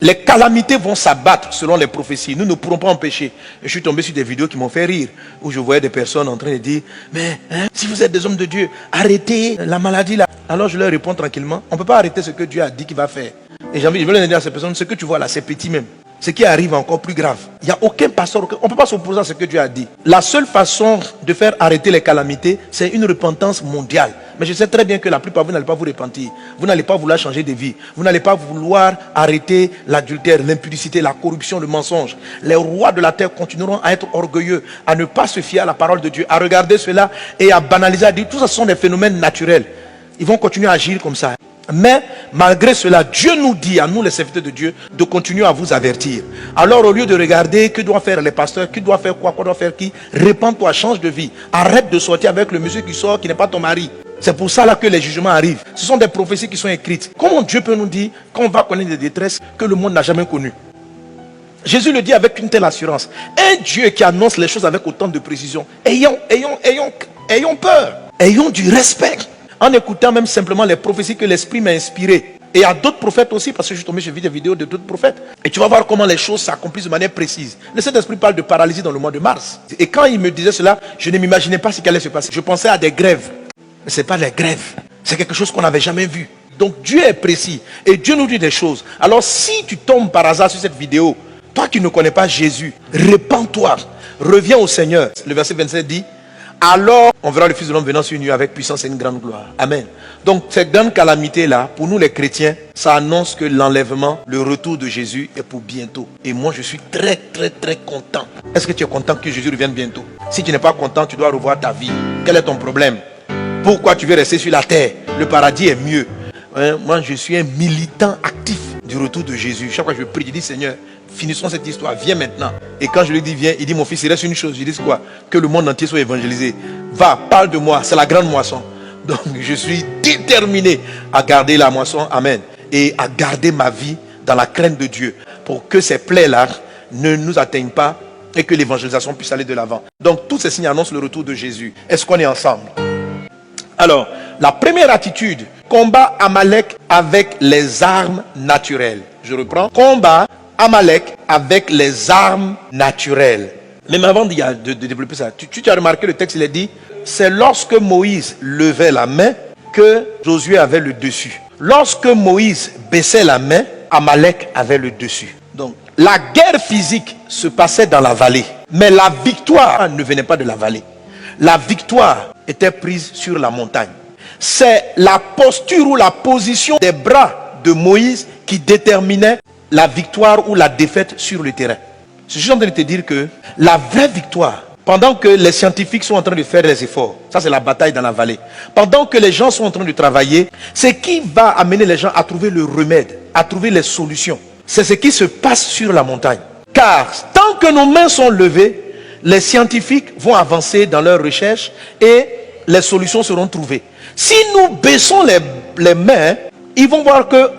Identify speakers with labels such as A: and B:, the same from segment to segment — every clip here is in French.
A: Les calamités vont s'abattre selon les prophéties. Nous ne pourrons pas empêcher. Je suis tombé sur des vidéos qui m'ont fait rire, où je voyais des personnes en train de dire, mais si vous êtes des hommes de Dieu, arrêtez la maladie là. Alors je leur réponds tranquillement, on ne peut pas arrêter ce que Dieu a dit qu'il va faire. Et j'ai envie de leur dire à ces personnes, ce que tu vois là, c'est petit même. Ce qui arrive est encore plus grave. Il n'y a aucun pasteur, on ne peut pas s'opposer à ce que Dieu a dit. La seule façon de faire arrêter les calamités, c'est une repentance mondiale. Mais je sais très bien que la plupart, vous n'allez pas vous repentir. Vous n'allez pas vouloir changer de vie. Vous n'allez pas vouloir arrêter l'adultère, l'impudicité, la corruption, le mensonge. Les rois de la terre continueront à être orgueilleux, à ne pas se fier à la parole de Dieu, à regarder cela et à banaliser, à dire tout ça sont des phénomènes naturels. Ils vont continuer à agir comme ça. Mais malgré cela, Dieu nous dit, à nous les serviteurs de Dieu, de continuer à vous avertir. Alors au lieu de regarder que doivent faire les pasteurs, qui doit faire quoi doit faire qui, répands-toi, change de vie. Arrête de sortir avec le monsieur qui sort, qui n'est pas ton mari. C'est pour ça là que les jugements arrivent. Ce sont des prophéties qui sont écrites. Comment Dieu peut nous dire qu'on va connaître des détresses que le monde n'a jamais connues? Jésus le dit avec une telle assurance. Un Dieu qui annonce les choses avec autant de précision. Ayons peur. Ayons du respect. En écoutant même simplement les prophéties que l'Esprit m'a inspirées. Et à d'autres prophètes aussi, parce que je suis tombé, j'ai vu des vidéos de d'autres prophètes. Et tu vas voir comment les choses s'accomplissent de manière précise. Le Saint-Esprit parle de paralysie dans le mois de mars. Et quand il me disait cela, je ne m'imaginais pas ce qui allait se passer. Je pensais à des grèves. Mais ce n'est pas des grèves. C'est quelque chose qu'on n'avait jamais vu. Donc Dieu est précis. Et Dieu nous dit des choses. Alors si tu tombes par hasard sur cette vidéo, toi qui ne connais pas Jésus, répands-toi. Reviens au Seigneur. Le verset 27 dit, alors on verra le Fils de l'homme venant sur nous avec puissance et une grande gloire. Amen. Donc cette grande calamité-là, pour nous les chrétiens, ça annonce que l'enlèvement, le retour de Jésus est pour bientôt. Et moi je suis très content. Est-ce que tu es content que Jésus revienne bientôt? Si tu n'es pas content, tu dois revoir ta vie. Quel est ton problème? Pourquoi tu veux rester sur la terre? Le paradis est mieux. Moi je suis un militant actif du retour de Jésus. Chaque fois que je prie, je dis Seigneur, finissons cette histoire, viens maintenant. Et quand je lui dis viens, il dit mon fils, il reste une chose. Je dis quoi? Que le monde entier soit évangélisé. Va, parle de moi, c'est la grande moisson. Donc je suis déterminé à garder la moisson, amen. Et à garder ma vie dans la crainte de Dieu. Pour que ces plaies-là ne nous atteignent pas et que l'évangélisation puisse aller de l'avant. Donc tous ces signes annoncent le retour de Jésus. Est-ce qu'on est ensemble? Alors, la première attitude, combat Amalek avec les armes naturelles. Je reprends, combat Amalek avec les armes naturelles. Même avant de développer ça, tu as remarqué le texte, il est dit, c'est lorsque Moïse levait la main que Josué avait le dessus. Lorsque Moïse baissait la main, Amalek avait le dessus. Donc, la guerre physique se passait dans la vallée, mais la victoire ne venait pas de la vallée. La victoire était prise sur la montagne. C'est la posture ou la position des bras de Moïse qui déterminait la victoire ou la défaite sur le terrain. Je suis en train de te dire que la vraie victoire, pendant que les scientifiques sont en train de faire les efforts, ça c'est la bataille dans la vallée, pendant que les gens sont en train de travailler, c'est qui va amener les gens à trouver le remède, à trouver les solutions. C'est ce qui se passe sur la montagne. Car tant que nos mains sont levées, les scientifiques vont avancer dans leurs recherches et les solutions seront trouvées. Si nous baissons les mains, ils vont voir que,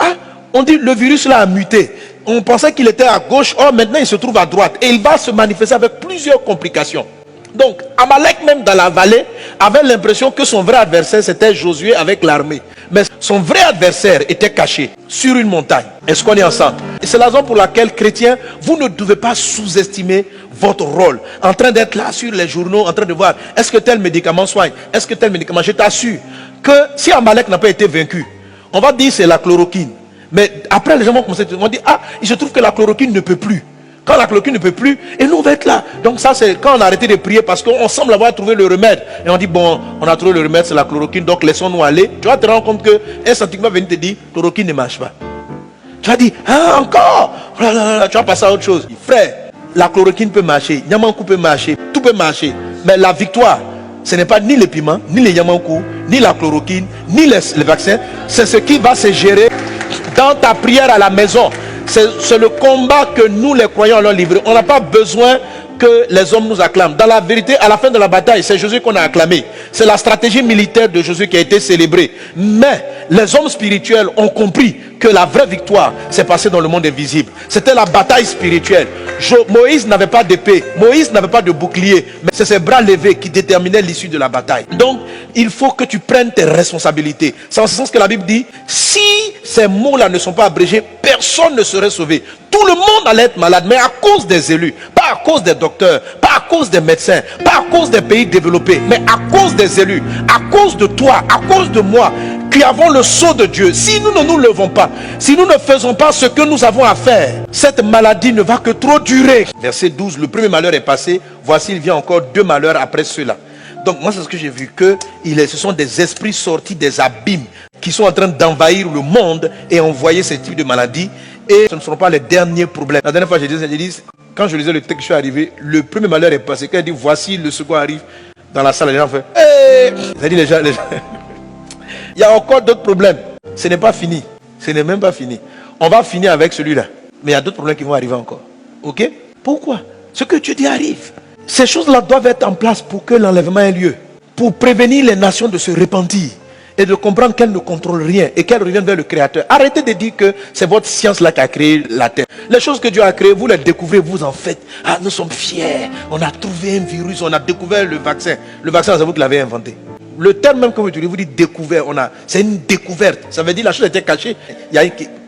A: on dit le virus là a muté. On pensait qu'il était à gauche, or maintenant il se trouve à droite. Et il va se manifester avec plusieurs complications. Donc, Amalek même dans la vallée avait l'impression que son vrai adversaire c'était Josué avec l'armée. Mais son vrai adversaire était caché sur une montagne. Est-ce qu'on est ensemble? Et c'est la raison pour laquelle, chrétiens, vous ne devez pas sous-estimer votre rôle. En train d'être là sur les journaux, en train de voir, est-ce que tel médicament soigne? Est-ce que tel médicament? Je t'assure que si Amalek n'a pas été vaincu, on va dire c'est la chloroquine. Mais après les gens vont commencer à dire, il se trouve que la chloroquine ne peut plus. Quand la chloroquine ne peut plus, et nous on va être là. Donc ça c'est quand on a arrêté de prier parce qu'on semble avoir trouvé le remède. Et on dit bon, on a trouvé le remède, c'est la chloroquine, donc laissons-nous aller. Tu vas te rendre compte qu'un scientifique va venir te dire, chloroquine ne marche pas. Tu vas dire, encore, tu vas passer à autre chose. Frère, la chloroquine peut marcher, Yamankou peut marcher, tout peut marcher. Mais la victoire, ce n'est pas ni les piments, ni les Yamankou, ni la chloroquine, ni les vaccins. C'est ce qui va se gérer dans ta prière à la maison. C'est le combat que nous les croyants allons livrer. On n'a pas besoin que les hommes nous acclament. Dans la vérité, à la fin de la bataille, c'est Jésus qu'on a acclamé. C'est la stratégie militaire de Jésus qui a été célébrée. Mais les hommes spirituels ont compris que la vraie victoire s'est passée dans le monde invisible. C'était la bataille spirituelle. Moïse n'avait pas d'épée, Moïse n'avait pas de bouclier, mais c'est ses bras levés qui déterminaient l'issue de la bataille. Donc, il faut que tu prennes tes responsabilités. C'est en ce sens que la Bible dit, si ces mots-là ne sont pas abrégés, personne ne serait sauvé. Tout le monde allait être malade, mais à cause des élus, pas à cause des docteurs, pas à cause des médecins, pas à cause des pays développés, mais à cause des élus, à cause de toi, à cause de moi, qui avons le sceau de Dieu. Si nous ne nous levons pas, si nous ne faisons pas ce que nous avons à faire, cette maladie ne va que trop durer. Verset 12, le premier malheur est passé, voici il vient encore 2 malheurs après cela. Donc moi c'est ce que j'ai vu, que ce sont des esprits sortis des abîmes qui sont en train d'envahir le monde et envoyer ce type de maladies. Et ce ne seront pas les derniers problèmes. La dernière fois j'ai dit, quand je lisais le texte, je suis arrivé, le premier malheur est passé. Quand il dit voici le second arrive dans la salle, les gens font hey! Ça dit les gens. Il y a encore d'autres problèmes. Ce n'est pas fini. Ce n'est même pas fini. On va finir avec celui-là. Mais il y a d'autres problèmes qui vont arriver encore. Ok? Pourquoi? Ce que Dieu dit arrive. Ces choses-là doivent être en place pour que l'enlèvement ait lieu. Pour prévenir les nations de se repentir. Et de comprendre qu'elles ne contrôlent rien. Et qu'elles reviennent vers le Créateur. Arrêtez de dire que c'est votre science-là qui a créé la terre. Les choses que Dieu a créées, vous les découvrez, vous en faites. Ah, nous sommes fiers. On a trouvé un virus. On a découvert le vaccin. Le vaccin, c'est vous qui l'avez inventé. Le terme même que vous utilisez, vous dites découvert, c'est une découverte. Ça veut dire la chose était cachée. Il y a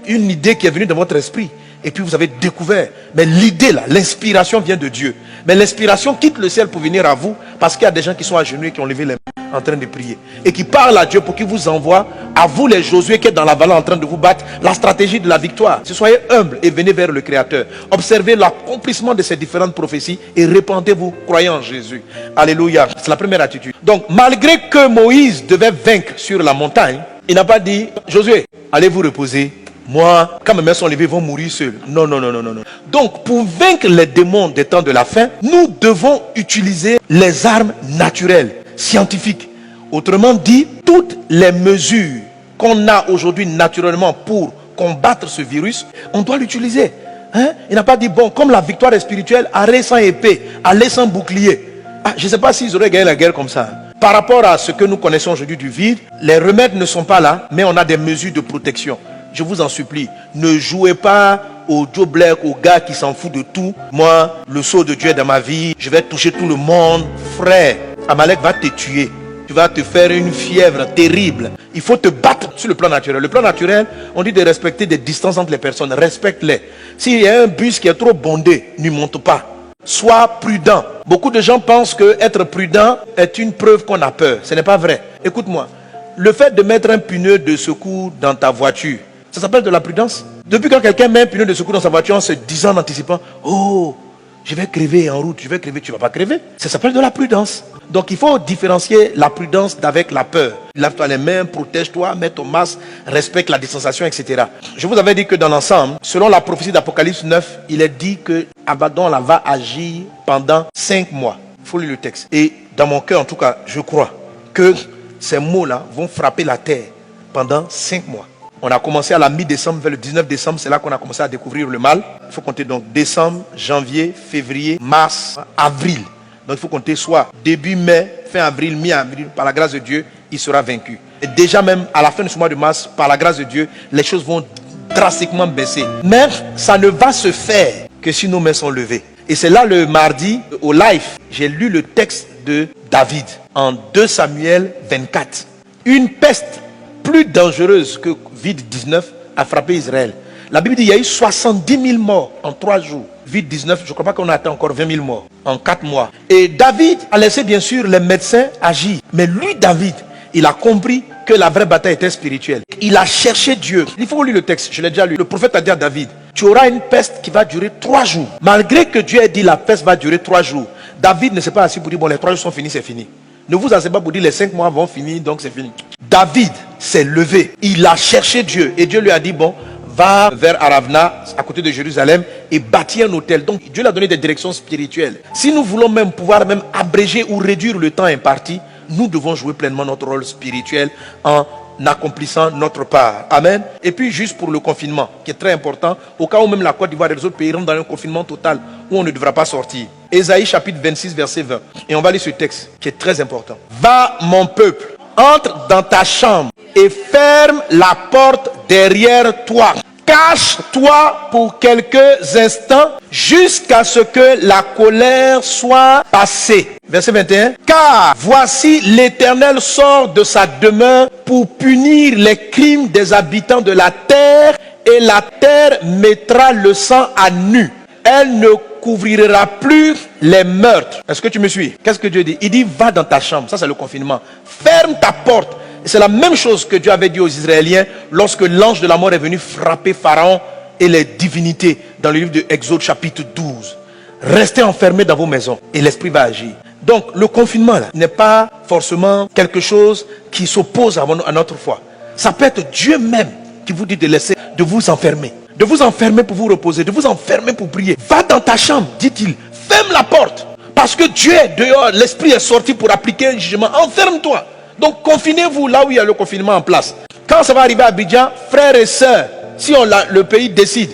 A: une idée qui est venue dans votre esprit. Et puis vous avez découvert. Mais l'idée là, l'inspiration vient de Dieu. Mais l'inspiration quitte le ciel pour venir à vous. Parce qu'il y a des gens qui sont agenouillés, qui ont levé les mains en train de prier. Et qui parlent à Dieu pour qu'il vous envoie, à vous les Josué qui êtes dans la vallée en train de vous battre, la stratégie de la victoire. Soyez humbles et venez vers le Créateur. Observez l'accomplissement de ces différentes prophéties et répandez-vous, croyez en Jésus. Alléluia. C'est la première attitude. Donc, malgré que Moïse devait vaincre sur la montagne, il n'a pas dit, Josué, allez vous reposer. Moi, quand mes mains sont levées, ils vont mourir seuls. Non, non, non, non, non. Donc, pour vaincre les démons des temps de la fin, nous devons utiliser les armes naturelles, scientifiques. Autrement dit, toutes les mesures qu'on a aujourd'hui naturellement pour combattre ce virus, on doit l'utiliser. Hein? Il n'a pas dit, bon, comme la victoire est spirituelle, allez sans épée, allez sans bouclier. Ah, je ne sais pas s'ils auraient gagné la guerre comme ça. Par rapport à ce que nous connaissons aujourd'hui du vide, les remèdes ne sont pas là, mais on a des mesures de protection. Je vous en supplie, ne jouez pas au Joe Black, au gars qui s'en fout de tout. Moi, le sceau de Dieu est dans ma vie, je vais toucher tout le monde. Frère, Amalek va te tuer. Tu vas te faire une fièvre terrible. Il faut te battre sur le plan naturel. Le plan naturel, on dit de respecter des distances entre les personnes. Respecte-les. S'il y a un bus qui est trop bondé, ne monte pas. Sois prudent. Beaucoup de gens pensent que être prudent est une preuve qu'on a peur. Ce n'est pas vrai. Écoute-moi. Le fait de mettre un pneu de secours dans ta voiture, ça s'appelle de la prudence. Depuis quand quelqu'un met un pneu de secours dans sa voiture en se disant, en anticipant, oh, je vais crever en route, je vais crever, tu ne vas pas crever. Ça s'appelle de la prudence. Donc il faut différencier la prudence d'avec la peur. Lave-toi les mains, protège-toi, mets ton masque, respecte la distanciation, etc. Je vous avais dit que dans l'ensemble, selon la prophétie d'Apocalypse 9, il est dit que Abaddon là, va agir pendant 5 mois. Il faut lire le texte. Et dans mon cœur, en tout cas, je crois que ces mots-là vont frapper la terre pendant 5 mois. On a commencé à la mi-décembre, vers le 19 décembre, c'est là qu'on a commencé à découvrir le mal. Il faut compter donc décembre, janvier, février, mars, avril. Donc il faut compter soit début mai, fin avril, mi-avril, par la grâce de Dieu, il sera vaincu. Et déjà même à la fin de ce mois de mars, par la grâce de Dieu, les choses vont drastiquement baisser. Mais ça ne va se faire que si nos mains sont levées. Et c'est là le mardi, au live, j'ai lu le texte de David en 2 Samuel 24. Une peste plus dangereuse que Covid-19 a frappé Israël. La Bible dit qu'il y a eu 70 000 morts en 3 jours. Covid-19, je ne crois pas qu'on a atteint encore 20 000 morts en 4 mois. Et David a laissé bien sûr les médecins agir. Mais lui, David, il a compris que la vraie bataille était spirituelle. Il a cherché Dieu. Il faut lire le texte, je l'ai déjà lu. Le prophète a dit à David, tu auras une peste qui va durer 3 jours. Malgré que Dieu ait dit la peste va durer 3 jours, David ne s'est pas assis pour dire, bon, les 3 jours sont finis, c'est fini. Ne vous asseyez pas pour dire les 5 mois vont finir, donc c'est fini. David s'est levé. Il a cherché Dieu. Et Dieu lui a dit, bon, va vers Aravna, à côté de Jérusalem, et bâtir un hôtel. Donc Dieu lui a donné des directions spirituelles. Si nous voulons même pouvoir même abréger ou réduire le temps imparti, nous devons jouer pleinement notre rôle spirituel en accomplissant notre part. Amen. Et puis juste pour le confinement, qui est très important, au cas où même la Côte d'Ivoire et les autres pays rentrent dans un confinement total, où on ne devra pas sortir. Ésaïe chapitre 26, verset 20. Et on va lire ce texte, qui est très important. Va mon peuple, entre dans ta chambre et ferme la porte derrière toi. Cache-toi pour quelques instants jusqu'à ce que la colère soit passée. Verset 21. Car voici l'Éternel sort de sa demeure pour punir les crimes des habitants de la terre, et la terre mettra le sang à nu. Elle ne couvrira plus les meurtres. Est-ce que tu me suis? Qu'est-ce que Dieu dit? Il dit va dans ta chambre. Ça c'est le confinement. Ferme ta porte. C'est la même chose que Dieu avait dit aux Israéliens lorsque l'ange de la mort est venu frapper Pharaon et les divinités dans le livre de Exode chapitre 12. Restez enfermés dans vos maisons et l'esprit va agir. Donc le confinement là n'est pas forcément quelque chose qui s'oppose à notre foi. Ça peut être Dieu même qui vous dit de laisser, de vous enfermer. De vous enfermer pour vous reposer, de vous enfermer pour prier. Va dans ta chambre, dit-il. Ferme la porte. Parce que Dieu est dehors, l'esprit est sorti pour appliquer un jugement. Enferme-toi. Donc confinez-vous là où il y a le confinement en place. Quand ça va arriver à Abidjan, frères et sœurs, si le pays décide,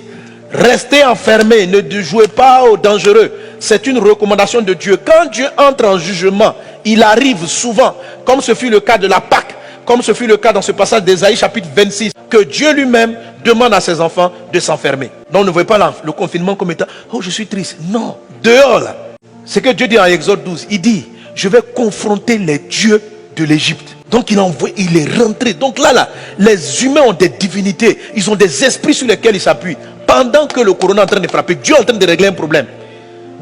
A: restez enfermés, ne jouez pas au dangereux. C'est une recommandation de Dieu. Quand Dieu entre en jugement, il arrive souvent, comme ce fut le cas de la Pâque, comme ce fut le cas dans ce passage d'Ésaïe chapitre 26, que Dieu lui-même demande à ses enfants de s'enfermer. Donc ne voyez pas le confinement comme étant « Oh, je suis triste ». Non, dehors là. C'est que Dieu dit en Exode 12, il dit « Je vais confronter les dieux de l'Égypte ». Donc il est rentré. Donc là, les humains ont des divinités, ils ont des esprits sur lesquels ils s'appuient. Pendant que le corona est en train de frapper, Dieu est en train de régler un problème.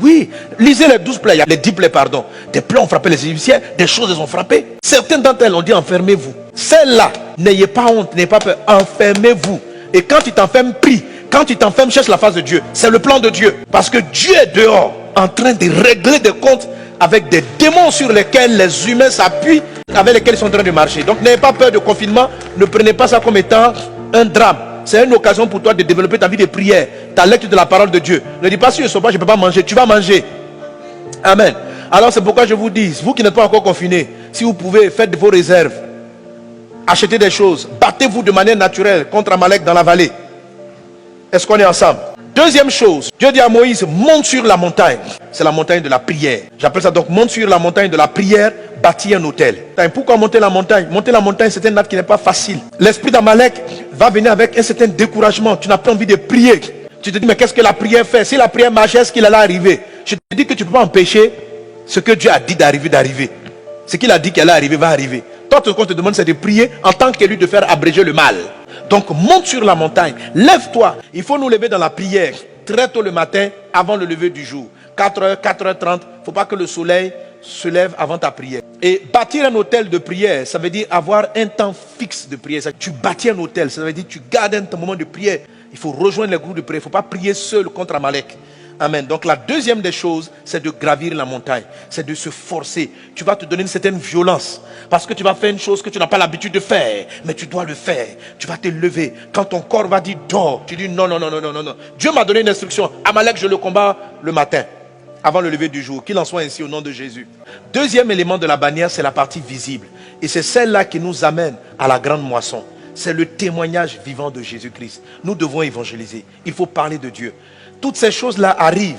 A: Oui, lisez les 12 plaies, les 10 plaies, pardon. Des plaies ont frappé les Égyptiens, des choses les ont frappé. Certaines d'entre elles ont dit enfermez-vous. Celles-là, n'ayez pas honte, n'ayez pas peur, enfermez-vous. Et quand tu t'enfermes, prie. Quand tu t'enfermes, cherche la face de Dieu. C'est le plan de Dieu. Parce que Dieu est dehors, en train de régler des comptes avec des démons sur lesquels les humains s'appuient, avec lesquels ils sont en train de marcher. Donc n'ayez pas peur de confinement, ne prenez pas ça comme étant un drame. C'est une occasion pour toi de développer ta vie de prière, ta lecture de la parole de Dieu. Ne dis pas si je ne sais pas, je ne peux pas manger. Tu vas manger. Amen. Alors c'est pourquoi je vous dis, vous qui n'êtes pas encore confinés, si vous pouvez, faites vos réserves. Achetez des choses. Battez-vous de manière naturelle contre Amalek dans la vallée. Est-ce qu'on est ensemble? Deuxième chose, Dieu dit à Moïse, monte sur la montagne. C'est la montagne de la prière. J'appelle ça donc, monte sur la montagne de la prière, bâtis un autel. Pourquoi monter la montagne? Monter la montagne, c'est un acte qui n'est pas facile. L'esprit d'Amalek va venir avec un certain découragement. Tu n'as pas envie de prier. Tu te dis, mais qu'est-ce que la prière fait? Si la prière marche, est-ce qu'il allait arriver? Je te dis que tu ne peux pas empêcher ce que Dieu a dit d'arriver. Ce qu'il a dit qu'elle allait arriver, va arriver. Toi, ce qu'on te demande, c'est de prier en tant qu'élu, de faire abréger le mal. Donc, monte sur la montagne. Lève-toi. Il faut nous lever dans la prière très tôt le matin, avant le lever du jour. 4h, 4h30. Il ne faut pas que le soleil se lève avant ta prière. Et bâtir un hôtel de prière, ça veut dire avoir un temps fixe de prière. Tu bâtis un hôtel, ça veut dire tu gardes un moment de prière. Il faut rejoindre les groupes de prière. Il ne faut pas prier seul contre Amalek. Amen. Donc la deuxième des choses, c'est de gravir la montagne. C'est de se forcer. Tu vas te donner une certaine violence. Parce que tu vas faire une chose que tu n'as pas l'habitude de faire. Mais tu dois le faire. Tu vas te lever. Quand ton corps va dire dors, tu dis non. Dieu m'a donné une instruction. Amalek, je le combats le matin, avant le lever du jour. Qu'il en soit ainsi au nom de Jésus. Deuxième élément de la bannière, c'est la partie visible. Et c'est celle-là qui nous amène à la grande moisson. C'est le témoignage vivant de Jésus-Christ. Nous devons évangéliser. Il faut parler de Dieu. Toutes ces choses-là arrivent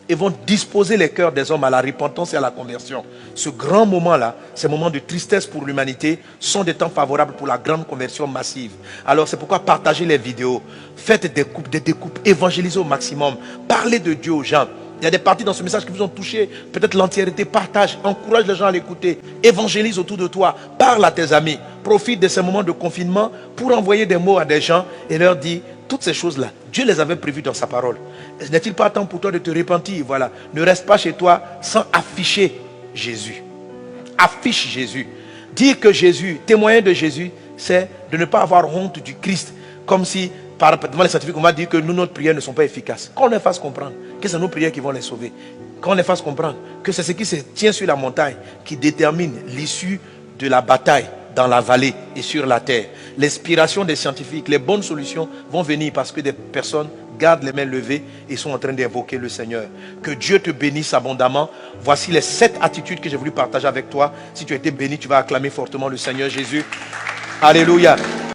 A: et vont disposer les cœurs des hommes à la repentance et à la conversion. Ce grand moment-là, ces moments de tristesse pour l'humanité, sont des temps favorables pour la grande conversion massive. Alors c'est pourquoi partagez les vidéos, faites des découpes, évangélisez au maximum, parlez de Dieu aux gens. Il y a des parties dans ce message qui vous ont touché, peut-être l'entièreté, partage, encourage les gens à l'écouter, évangélise autour de toi, parle à tes amis, profite de ces moments de confinement pour envoyer des mots à des gens et leur dire toutes ces choses-là. Dieu les avait prévues dans sa parole. N'est-il pas temps pour toi de te repentir? Voilà. Ne reste pas chez toi sans afficher Jésus. Affiche Jésus. Dire que Jésus, témoigner de Jésus, c'est de ne pas avoir honte du Christ. Comme si, devant les scientifiques, on va dire que nos prières ne sont pas efficaces. Qu'on les fasse comprendre que c'est nos prières qui vont les sauver. Qu'on les fasse comprendre que c'est ce qui se tient sur la montagne qui détermine l'issue de la bataille dans la vallée et sur la terre. L'inspiration des scientifiques, les bonnes solutions vont venir parce que des personnes gardent les mains levées et sont en train d'invoquer le Seigneur. Que Dieu te bénisse abondamment. Voici les 7 attitudes que j'ai voulu partager avec toi. Si tu as été béni, tu vas acclamer fortement le Seigneur Jésus. Alléluia.